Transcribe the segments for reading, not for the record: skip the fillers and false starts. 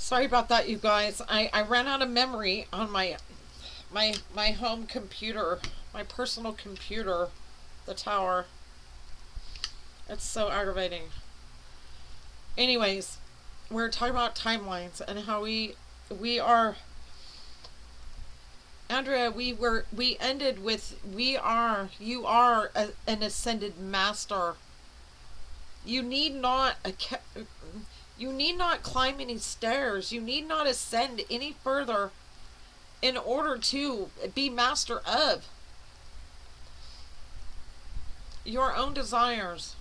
Sorry about that, you guys. I ran out of memory on my home computer, my personal computer, the tower. It's so aggravating. Anyways, we're talking about timelines and how we are Andrea, we ended with you are an ascended master. You need not you need not climb any stairs. You need not ascend any further in order to be master of your own desires.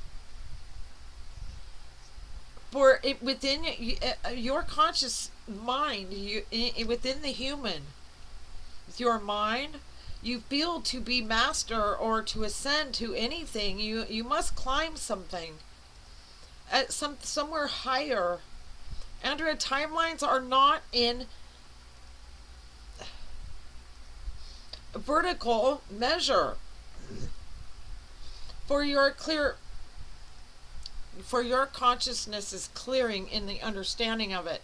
For it within your conscious mind, within the human, with your mind, you feel to be master or to ascend to anything. You must climb something at somewhere higher. Andrea, timelines are not in vertical measure for your clear for your consciousness is clearing in the understanding of it.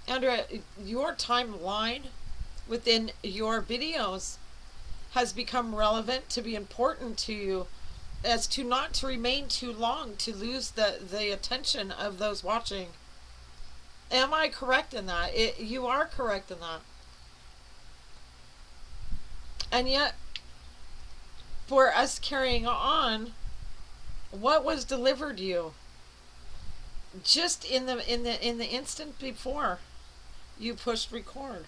Andrea, your timeline within your videos has become relevant to be important to you, as to not to remain too long to lose the attention of those watching. Am I correct in that? You are correct in that. And yet, for us carrying on, what was delivered you just in the instant before you pushed record?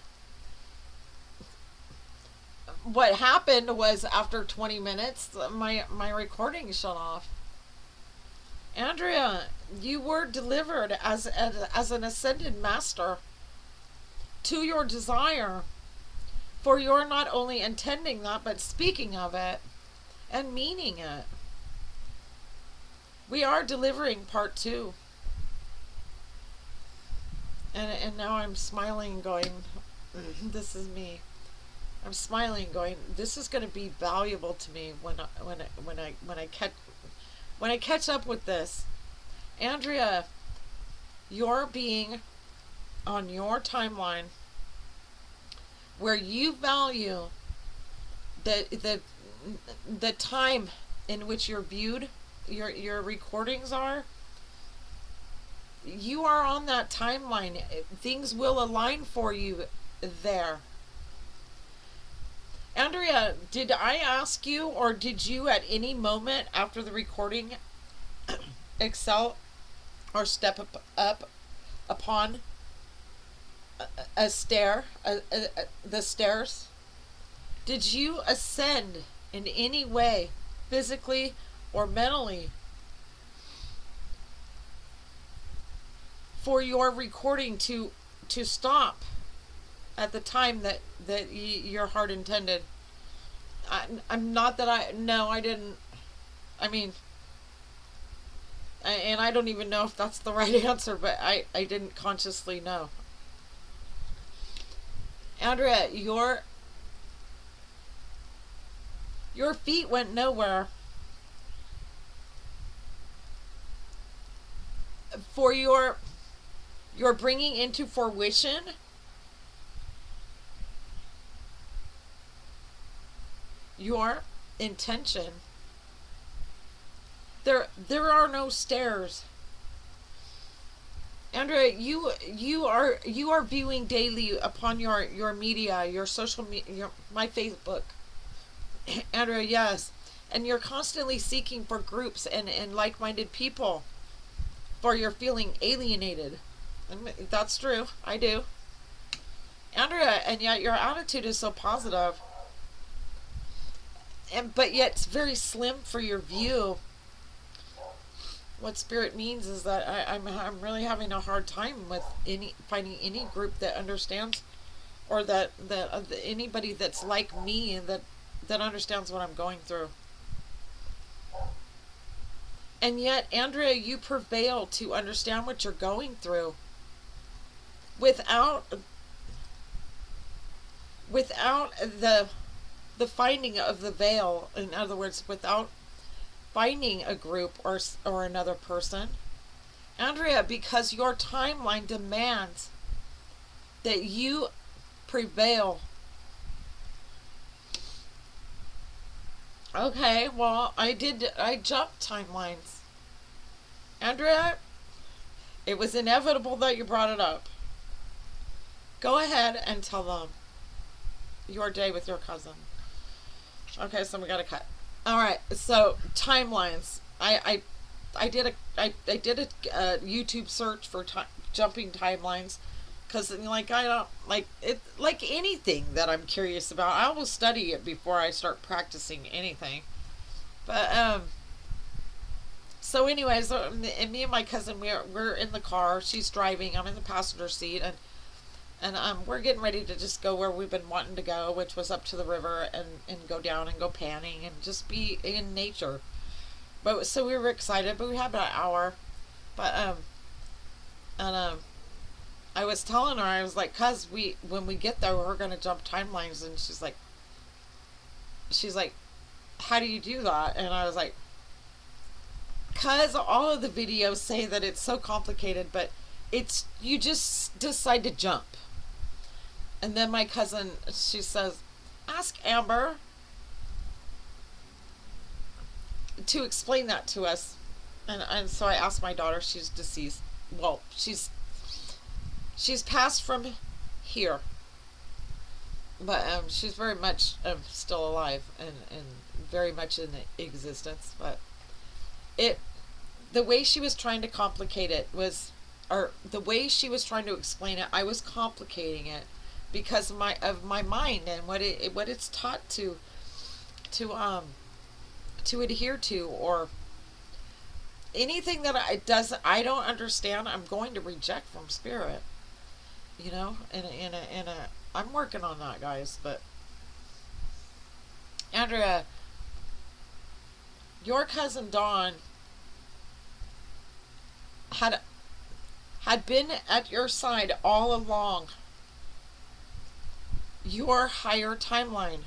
What happened was after 20 minutes, my recording shut off. Andrea, you were delivered as an ascended master to your desire, for you're not only intending that but speaking of it and meaning it. We are delivering part two. And now I'm smiling going, this is me. I'm smiling going, this is going to be valuable to me when I catch up with this. Andrea, you're being on your timeline where you value the time in which you're viewed, your recordings are. You are on that timeline. Things will align for you there. Andrea, did I ask you, or did you at any moment after the recording excel or step up upon a stair, the stairs? Did you ascend in any way, physically or mentally, for your recording to stop at the time that your heart intended? I'm not that no, I didn't. I mean, and I don't even know if that's the right answer, but I didn't consciously know. Andrea, your feet went nowhere for your bringing into fruition your intention. There are no stairs. Andrea, you are viewing daily upon your media, your social media, my Facebook. Andrea, yes, and you're constantly seeking for groups and like-minded people, for you're feeling alienated. And that's true. I do. Andrea, and yet your attitude is so positive. But yet it's very slim for your view. What spirit means is that I'm really having a hard time with finding any group that understands, or that anybody that's like me that understands what I'm going through. And yet, Andrea, you prevail to understand what you're going through without the the finding of the veil. In other words, without finding a group or another person, Andrea, because your timeline demands that you prevail. Okay, well, I jumped timelines. Andrea, it was inevitable that you brought it up. Go ahead and tell them your day with your cousin. Okay, so we got to cut. All right, so timelines. I did a YouTube search for jumping timelines, because like I don't like it, like anything that I'm curious about. I will study it before I start practicing anything. But so anyways, and me and my cousin, we're in the car. She's driving. I'm in the passenger seat, and we're getting ready to just go where we've been wanting to go, which was up to the river and go down and go panning and just be in nature. But so we were excited, but we had about an hour. But and I was telling her, I was like, "Cuz when we get there, we're gonna jump timelines," and she's like, "How do you do that?" And I was like, "Cuz all of the videos say that it's so complicated, but it's you just decide to jump." And then my cousin, she says, "Ask Amber to explain that to us." And so I asked my daughter. She's deceased. Well, she's passed from here, but she's very much still alive and very much in existence. But it the way she was trying to complicate it was, or the way she was trying to explain it, I was complicating it because of my mind and what it's taught to adhere to, or anything that I don't understand, I'm going to reject from spirit. You know, in a I'm working on that, guys. But Andrea, your cousin Dawn had been at your side all along. Your higher timeline,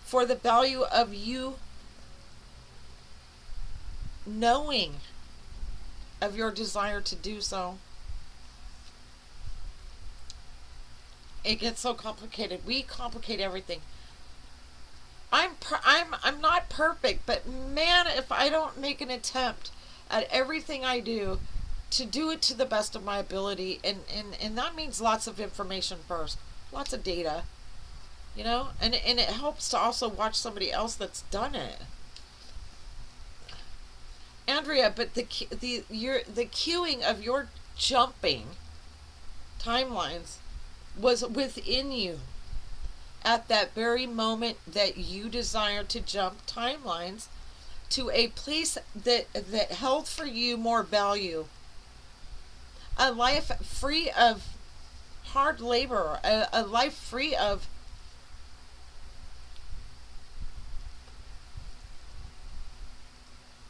for the value of you knowing of your desire to do so. It gets so complicated. We complicate everything. I'm not perfect, but man, if I don't make an attempt at everything I do to do it to the best of my ability, and that means lots of information first, lots of data, you know, and it helps to also watch somebody else that's done it. Andrea, but the cueing of your jumping timelines was within you at that very moment that you desired to jump timelines to a place that held for you more value, a life free of hard labor, a life free of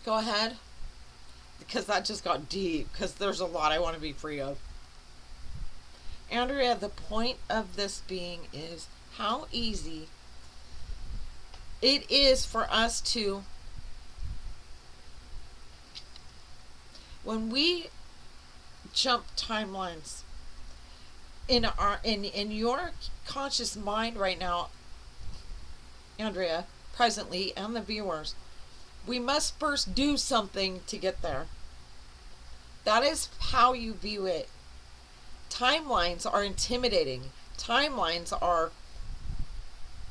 go ahead, because that just got deep, because there's a lot I want to be free of. Andrea, the point of this being is how easy it is for us to, when we jump timelines in your conscious mind right now, Andrea, presently, and the viewers, we must first do something to get there. That is how you view it. Timelines are intimidating. Timelines are,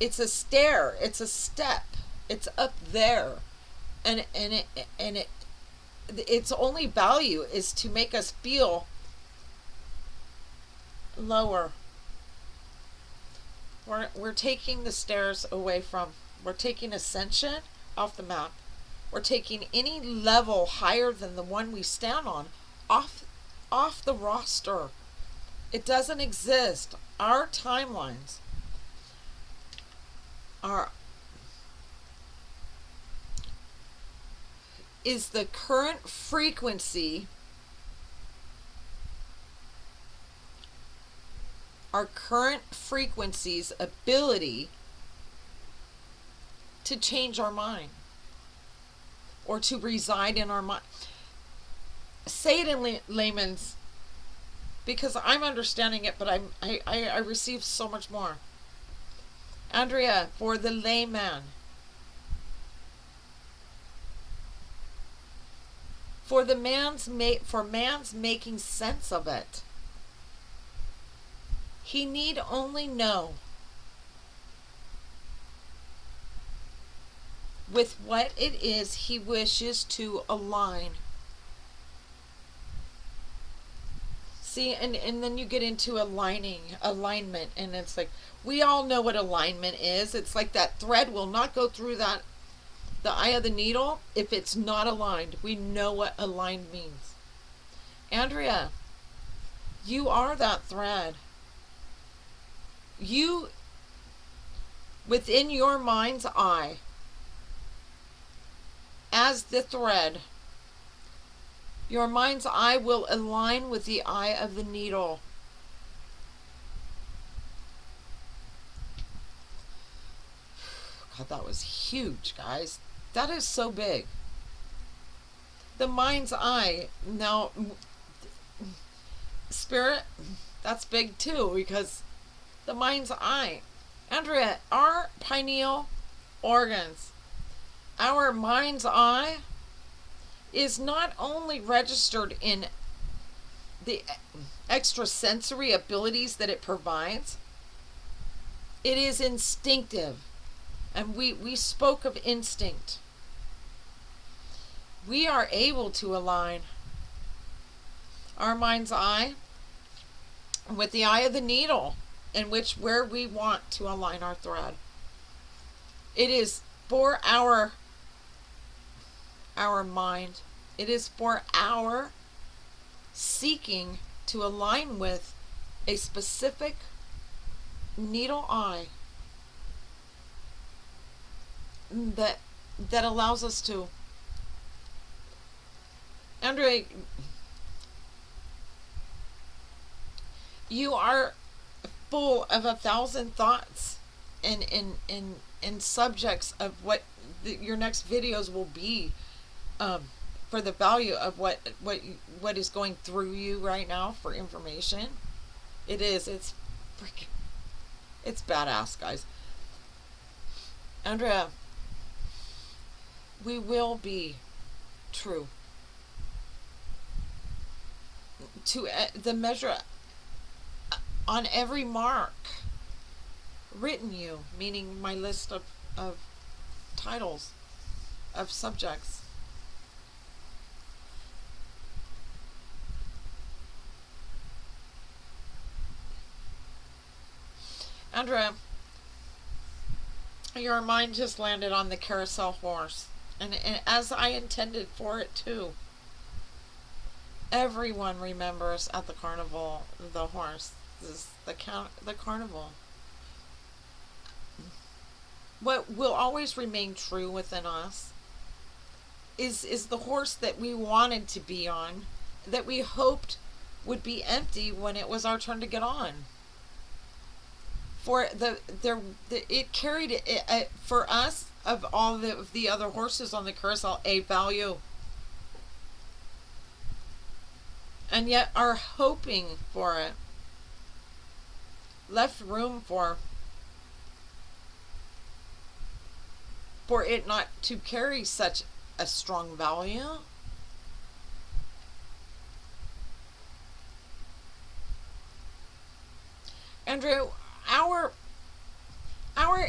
it's a stair, it's a step, it's up there, and its only value is to make us feel lower. We're taking the stairs away from, we're taking ascension off the map. We're taking any level higher than the one we stand on off the roster. It doesn't exist. Our timelines is the current frequency, our current frequency's ability to change our mind or to reside in our mind. Say it in layman's, because I'm understanding it, but I receive so much more. Andrea, for the layman, for man's making sense of it, he need only know with what it is he wishes to align. See, and then you get into alignment, and it's like, we all know what alignment is. It's like that thread will not go through the eye of the needle if it's not aligned. We know what aligned means. Andrea, you are that thread. You, within your mind's eye, as the thread, your mind's eye will align with the eye of the needle. God, that was huge, guys. That is so big. The mind's eye. Now, spirit, that's big too, because the mind's eye. Andrea, our pineal organs, our mind's eye is not only registered in the extrasensory abilities that it provides, it is instinctive. And we spoke of instinct. We are able to align our mind's eye with the eye of the needle, in where we want to align our thread. It is for our mind. It is for our seeking to align with a specific needle eye that allows us to. Andre, you are full of 1,000 thoughts and subjects of what your next videos will be, for the value of what is going through you right now for information. It's freaking, it's badass, guys. Andrea, we will be true to the measure on every mark written you, meaning my list of titles, of subjects. Andrea, your mind just landed on the carousel horse, and as I intended for it to. Everyone remembers at the carnival the horse. This is the carnival. What will always remain true within us is the horse that we wanted to be on, that we hoped would be empty when it was our turn to get on. For it carried it, for us, of all the other horses on the carousel, a value. And yet our hoping for it left room for it not to carry such a strong value. Andrew, our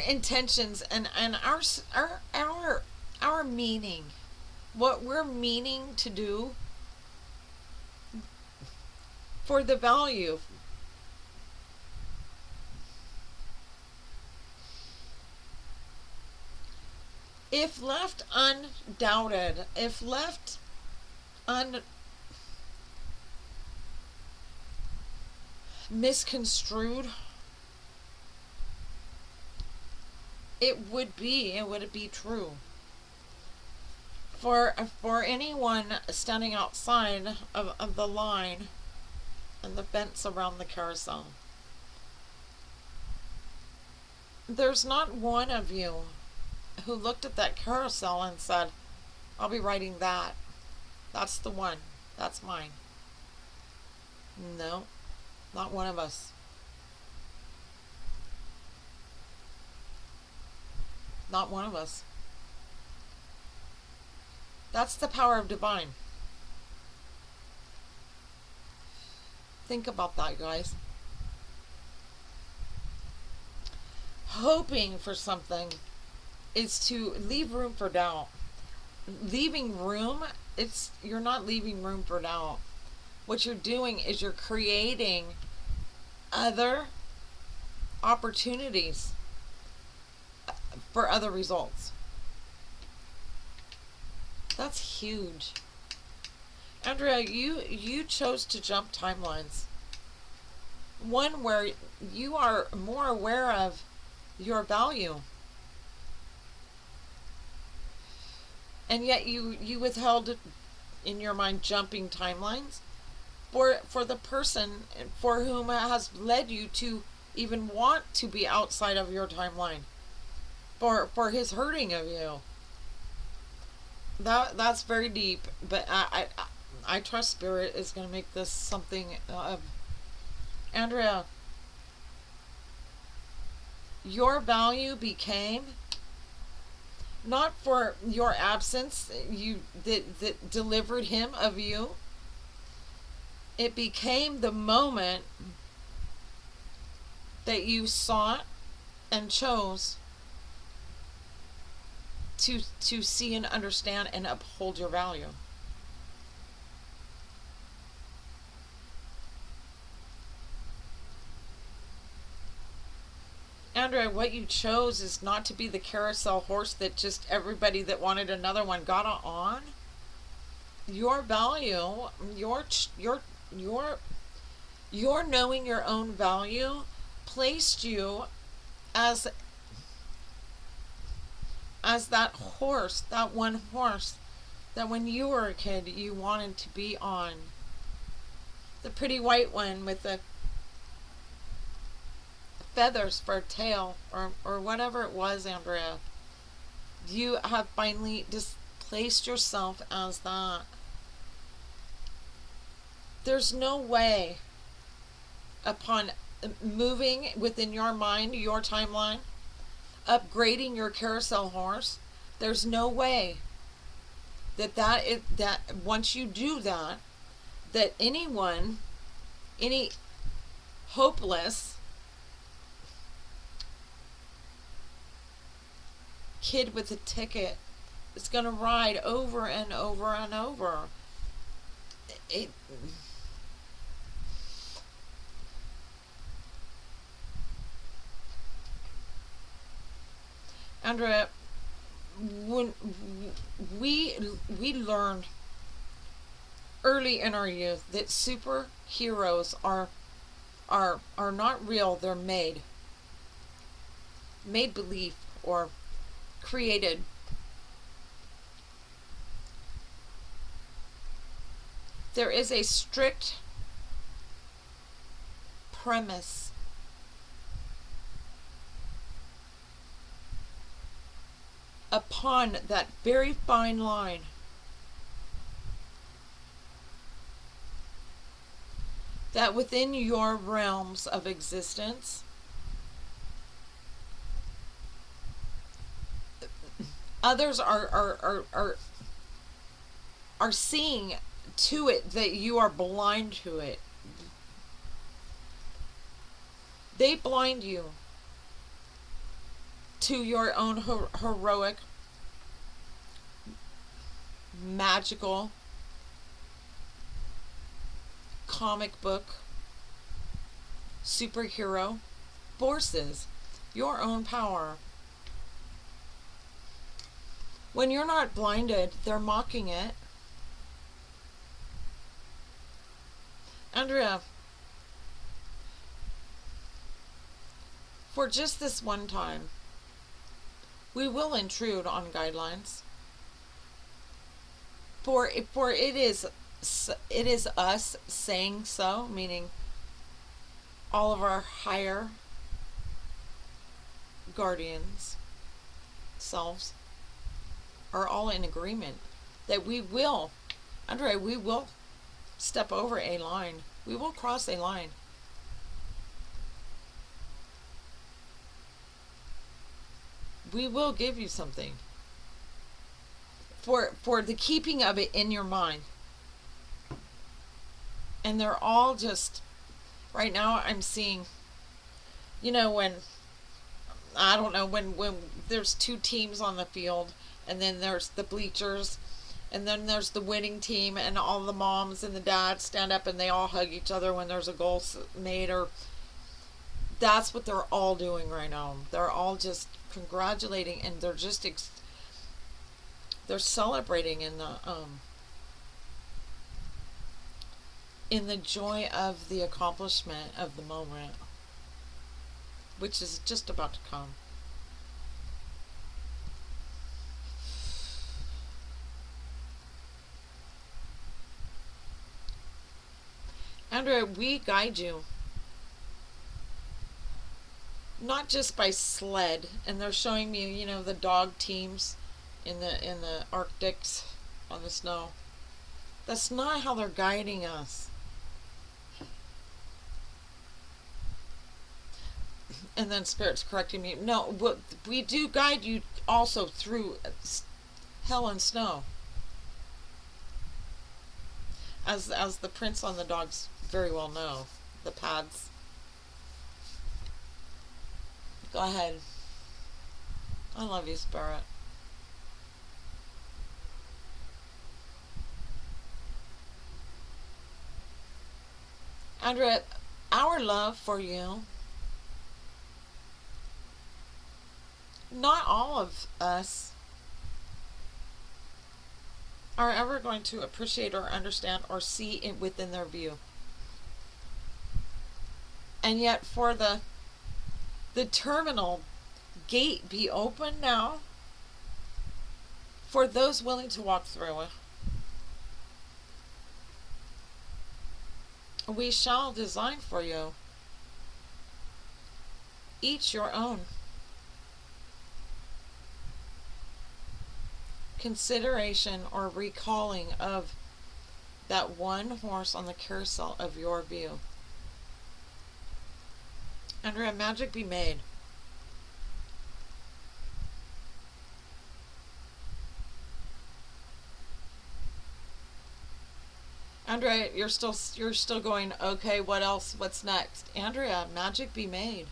intentions and our meaning, what we're meaning to do for the value, if left undoubted, if left misconstrued, it would be true. For anyone standing outside of the line and the fence around the carousel, there's not one of you who looked at that carousel and said, I'll be writing that. That's the one. That's mine. No, not one of us. Not one of us. That's the power of divine. Think about that, guys. Hoping for something is to leave room for doubt. Leaving room, you're not leaving room for doubt. What you're doing is you're creating other opportunities for other results. That's huge. Andrea, you chose to jump timelines. One where you are more aware of your value. And yet you withheld in your mind jumping timelines for the person for whom it has led you to even want to be outside of your timeline. For his hurting of you. That's very deep, but I trust Spirit is going to make this something of Andrea. Your value became not for your absence that delivered him of you. It became the moment that you sought and chose to see and understand and uphold your value. Andrea, what you chose is not to be the carousel horse that just everybody that wanted another one got on. Your value, your knowing your own value placed you as that horse, that one horse that when you were a kid you wanted to be on. The pretty white one with the feathers for a tail, or whatever it was, Andrea. You have finally just placed yourself as that. There's no way, upon moving within your mind, your timeline, upgrading your carousel horse, there's no way that once you do that anyone, any hopeless kid with a ticket is going to ride over and over and over. Andrea, when we learned early in our youth that superheroes are not real, they're made belief or created. There is a strict premise upon that very fine line that within your realms of existence others are seeing to it that you are blind to it. They blind you to your own heroic, magical, comic book, superhero forces, your own power. When you're not blinded, they're mocking it. Andrea, for just this one time, we will intrude on guidelines. For it is us saying so, meaning all of our higher guardians, selves are all in agreement that we will, Andre, we will step over a line. We will cross a line. We will give you something for the keeping of it in your mind. And they're all just right now I'm seeing, when I don't know, when there's two teams on the field, and then there's the bleachers, and then there's the winning team, and all the moms and the dads stand up and they all hug each other when there's a goal made. Or that's what they're all doing right now. They're all just congratulating, and they're just they're celebrating in the joy of the accomplishment of the moment, which is just about to come. Andrea, we guide you not just by sled, and they're showing me, the dog teams in the Arctics on the snow. That's not how they're guiding us. And then Spirit's correcting me. No, we do guide you also through hell and snow. As the prints on the dogs very well know, the pads. Go ahead. I love you, Spirit. Andrea, our love for you, not all of us are ever going to appreciate or understand or see it within their view. And yet for the terminal gate be open now for those willing to walk through it. We shall design for you each your own consideration or recalling of that one horse on the carousel of your view. Andrea, magic be made. Andrea, you're still going, okay, what else? What's next? Andrea, magic be made.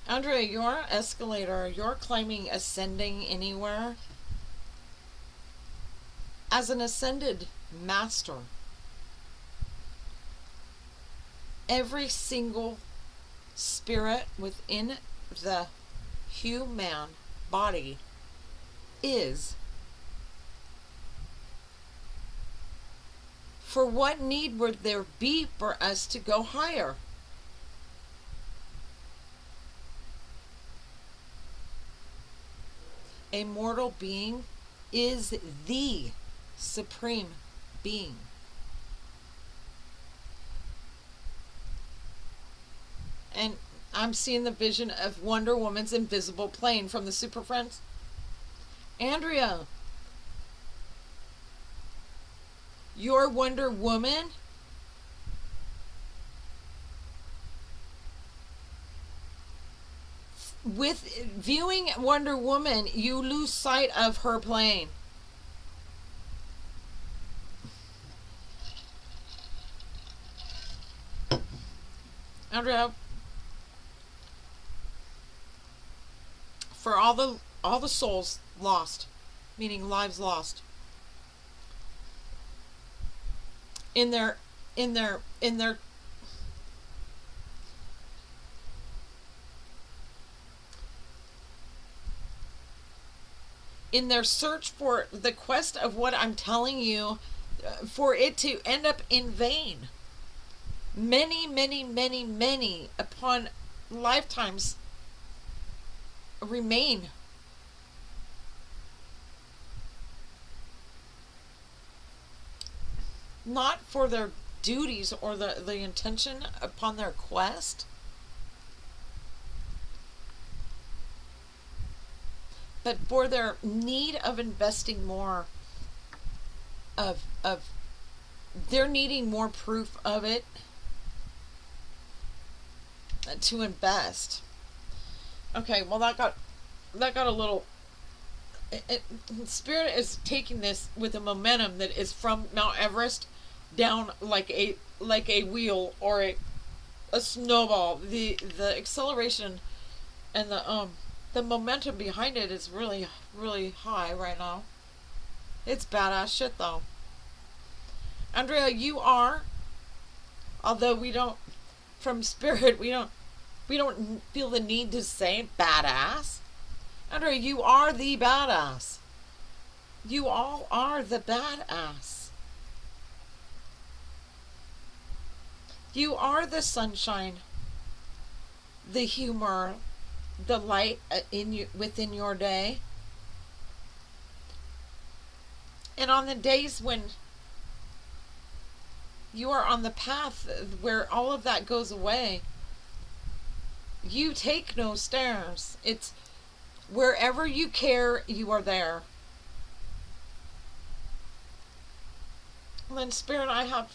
Andrea, your escalator, you're claiming ascending anywhere. As an ascended master, every single spirit within the human body is. For what need would there be for us to go higher? A mortal being is the supreme being. And I'm seeing the vision of Wonder Woman's invisible plane from the Super Friends. Andrea, your Wonder Woman with viewing Wonder Woman, you lose sight of her plane. Andrea, for all the souls lost, meaning lives lost, in their search for the quest of what I'm telling you, for it to end up in vain. Many, many, many, many upon lifetimes remain. Not for their duties or the intention upon their quest, but for their need of investing more, of they're needing more proof of it to invest. Okay, well that got a little. Spirit is taking this with a momentum that is from Mount Everest down like a wheel or a snowball. The acceleration and the momentum behind it is really really high right now. It's badass shit though. Andrea, you are, although we don't, from Spirit, we don't feel the need to say badass. Andrea, you are the badass. You all are the badass. You are the sunshine, the humor, the light in you within your day. And on the days when you are on the path where all of that goes away, you take no stairs. It's wherever you care, you are there. And then Spirit, I have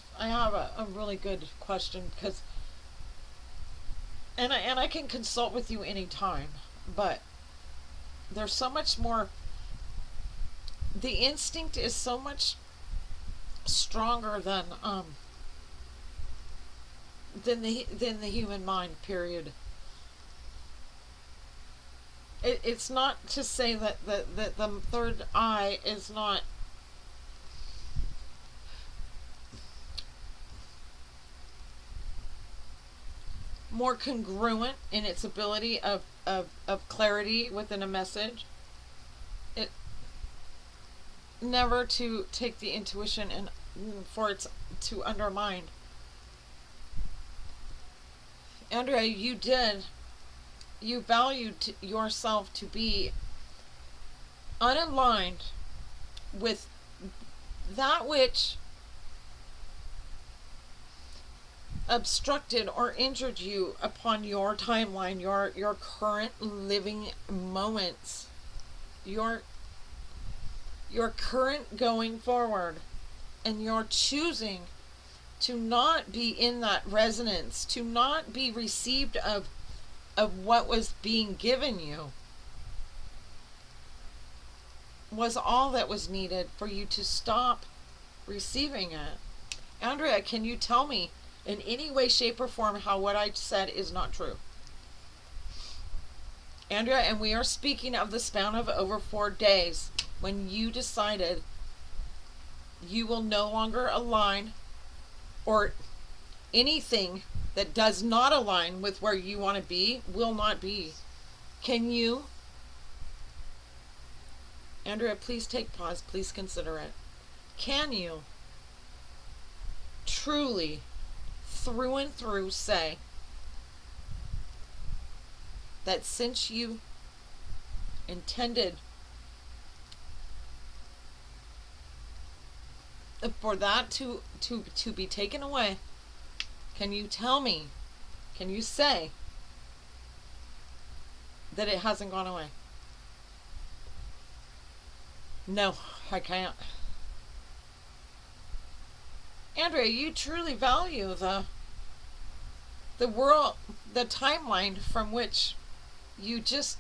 a really good question, because and I can consult with you anytime, but there's so much more. The instinct is so much stronger than the human mind. Period. It's not to say that the third eye is not more congruent in its ability of clarity within a message. It never to take the intuition and for it to undermine. Andrea, you valued yourself to be unaligned with that which obstructed or injured you upon your timeline, your current living moments, your current going forward, and you're choosing to not be in that resonance, to not be received of what was being given you, was all that was needed for you to stop receiving it. Andrea, can you tell me in any way, shape, or form how what I said is not true? Andrea, and we are speaking of the span of over 4 days when you decided you will no longer align, or anything that does not align with where you want to be will not be. Can you, Andrea, please take pause, please consider it. Can you truly, through and through, say that since you intended for that to be taken away, can you tell me, can you say that it hasn't gone away? No, I can't. Andrea, you truly value the world, the timeline from which you just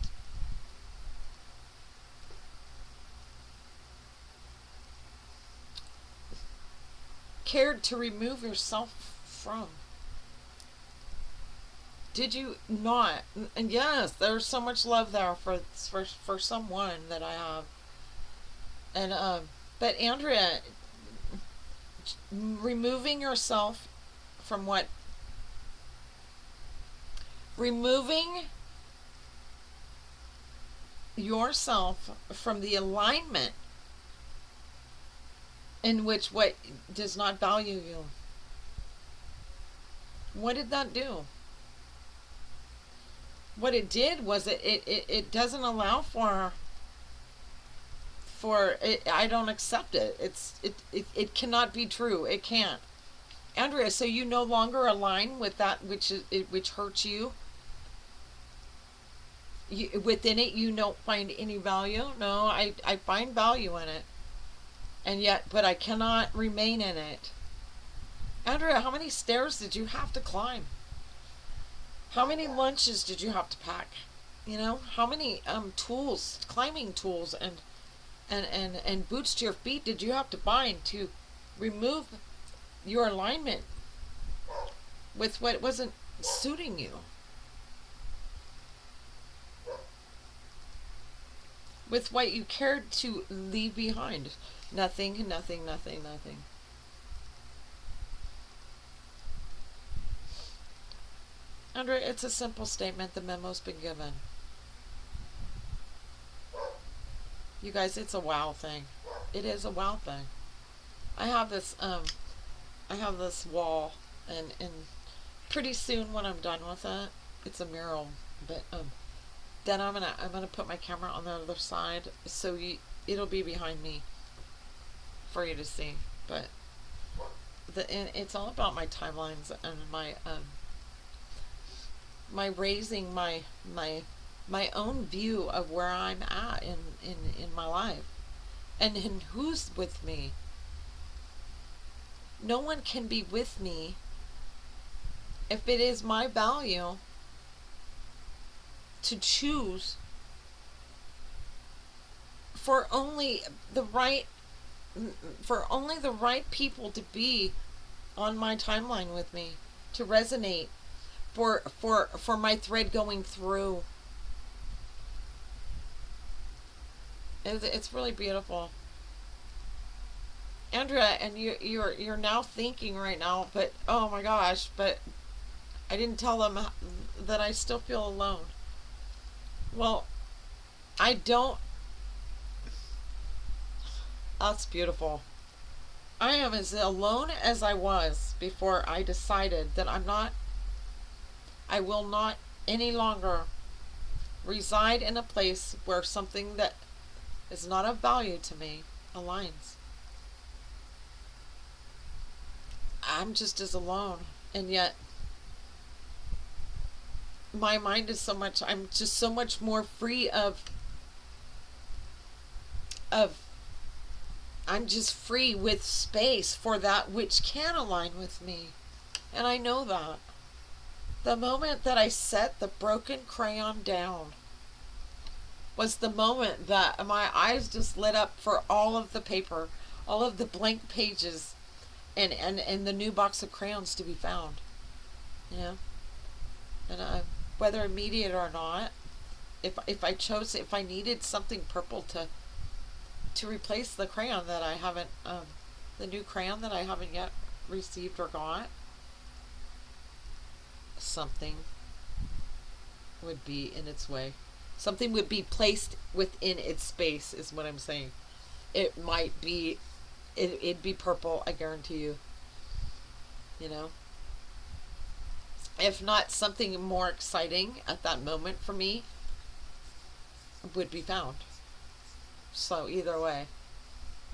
cared to remove yourself from. Did you not? And yes, there's so much love there for someone that I have. And but Andrea, removing yourself from what? Removing yourself from the alignment in which what does not value you. What did that do? What it did was it doesn't allow for it. I don't accept it. It cannot be true. It can't. Andrea, so you no longer align with that which hurts you. within it you don't find any value. No, I find value in it, and yet, but I cannot remain in it. Andrea, how many stairs did you have to climb? How many lunches did you have to pack? You know, how many tools, climbing tools, and boots to your feet did you have to bind to remove your alignment with what wasn't suiting you? With what you cared to leave behind? Nothing, nothing, nothing, nothing. Andrea, it's a simple statement. The memo's been given. You guys, it's a wow thing. It is a wow thing. I have this wall, and pretty soon when I'm done with it, it's a mural, but then I'm gonna put my camera on the other side, so it'll be behind me for you to see. But it's all about my timelines and my raising my own view of where I'm at in my life, and who's with me. No one can be with me if it is my value to choose for only the right people to be on my timeline with me, to resonate, for my thread going through. It's really beautiful, Andrea. And you're now thinking right now, but oh my gosh, but I didn't tell them that I still feel alone. Well, I don't. That's beautiful. I am as alone as I was before I decided that I will not any longer reside in a place where something that is not of value to me aligns. I'm just as alone, and yet my mind is I'm just so much more free of I'm just free with space for that which can align with me. And I know that. The moment that I set the broken crayon down was the moment that my eyes just lit up for all of the paper, all of the blank pages, and the new box of crayons to be found. Yeah. And whether immediate or not, if I needed something purple to replace the crayon that I haven't, the new crayon that I haven't yet received or got, something would be in its way. Something would be placed within its space, is what I'm saying. It might be, it'd be purple, I guarantee you. You know? If not, something more exciting at that moment for me would be found. So either way,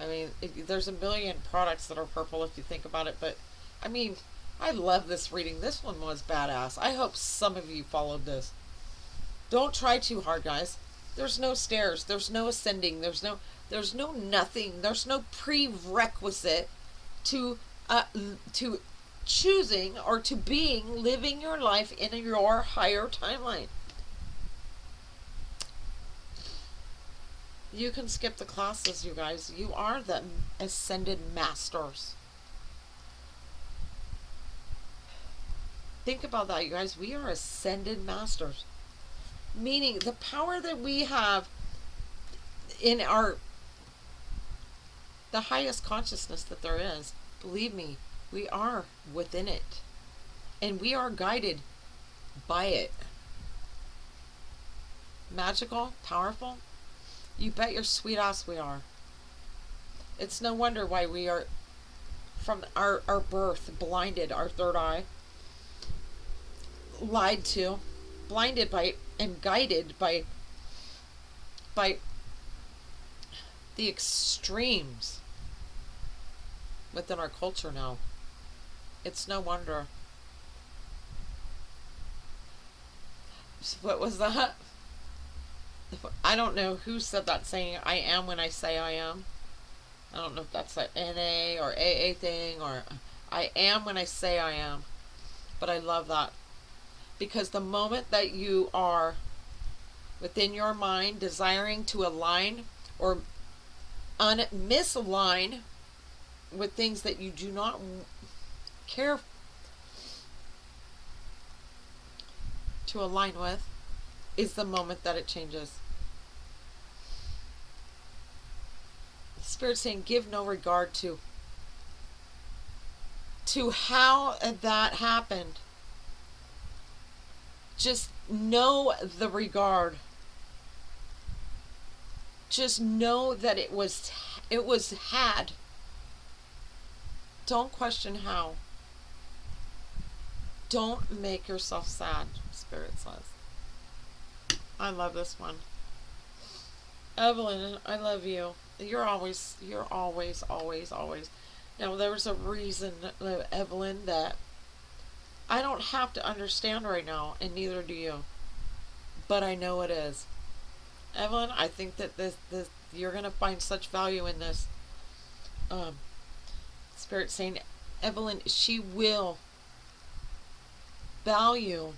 I mean, there's a million products that are purple if you think about it, but I mean, I love this reading. This one was badass. I hope some of you followed this. Don't try too hard, guys. There's no stairs. There's no ascending. There's no nothing. There's no prerequisite to choosing or to living your life in your higher timeline. You can skip the classes, you guys. You are the ascended masters. Think about that, you guys. We are ascended masters. Meaning the power that we have in the highest consciousness that there is. Believe me, we are within it. And we are guided by it. Magical, powerful. You bet your sweet ass we are. It's no wonder why we are, from our birth, blinded, our third eye, lied to, blinded by, and guided by the extremes within our culture now. It's no wonder. What was that? I don't know who said that saying, I am when I say I am. I don't know if that's an NA or AA thing, or I am when I say I am. But I love that. Because the moment that you are within your mind desiring to align or misalign with things that you do not care to align with, is the moment that it changes. The Spirit saying, give no regard to how that happened. Just know the regard. Just know that it was had. Don't question how. Don't make yourself sad, Spirit says. I love this one. Evelyn, I love you. You're always. Now, there's a reason, Evelyn, that I don't have to understand right now, and neither do you. But I know it is. Evelyn, I think that this you're going to find such value in this. Spirit saying, Evelyn, she will value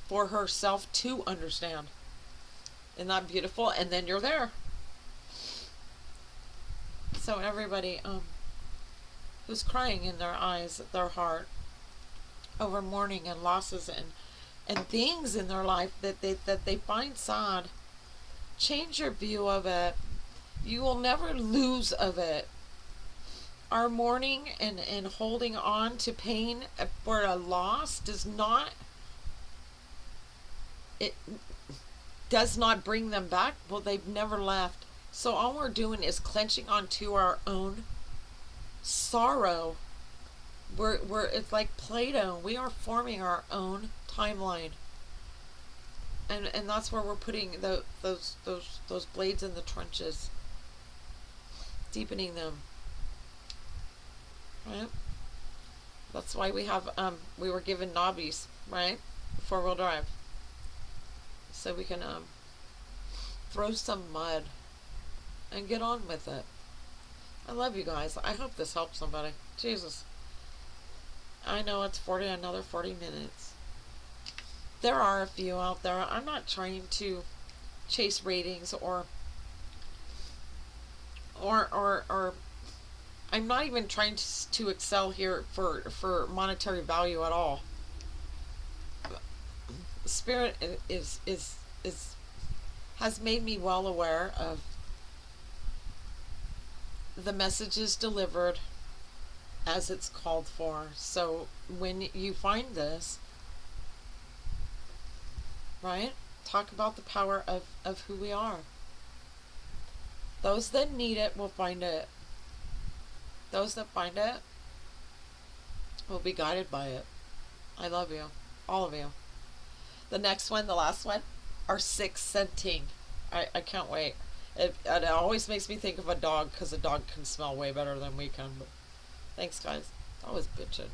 for herself to understand. Isn't that beautiful? And then you're there. So everybody who's crying in their eyes, their heart, over mourning and losses and things in their life that they find sad, change your view of it. You will never lose of it. Our mourning and holding on to pain for a loss does not bring them back. Well, they've never left. So all we're doing is clenching onto our own sorrow. We're it's like Play-Doh. We are forming our own timeline, and that's where we're putting those blades in the trenches, deepening them. Right. That's why we have we were given knobbies, right, 4-wheel drive, so we can throw some mud and get on with it. I love you guys. I hope this helps somebody. Jesus. I know it's another 40 minutes. There are a few out there. I'm not trying to chase ratings or I'm not even trying to excel here for monetary value at all. Spirit has made me well aware of the messages delivered as it's called for. So when you find this, right, talk about the power of who we are. Those that need it will find it. Those that find it will be guided by it. I love you. All of you. The next one, the last one, are 6 scenting. I can't wait. It always makes me think of a dog, because a dog can smell way better than we can. But thanks, guys. I was bitching.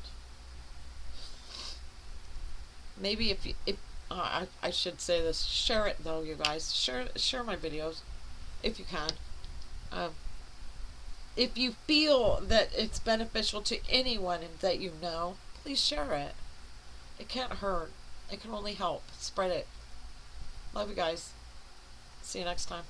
Maybe if I should say this, share it though, you guys. Share my videos if you can. If you feel that it's beneficial to anyone that you know, please share it. It can't hurt. It can only help. Spread it. Love you guys. See you next time.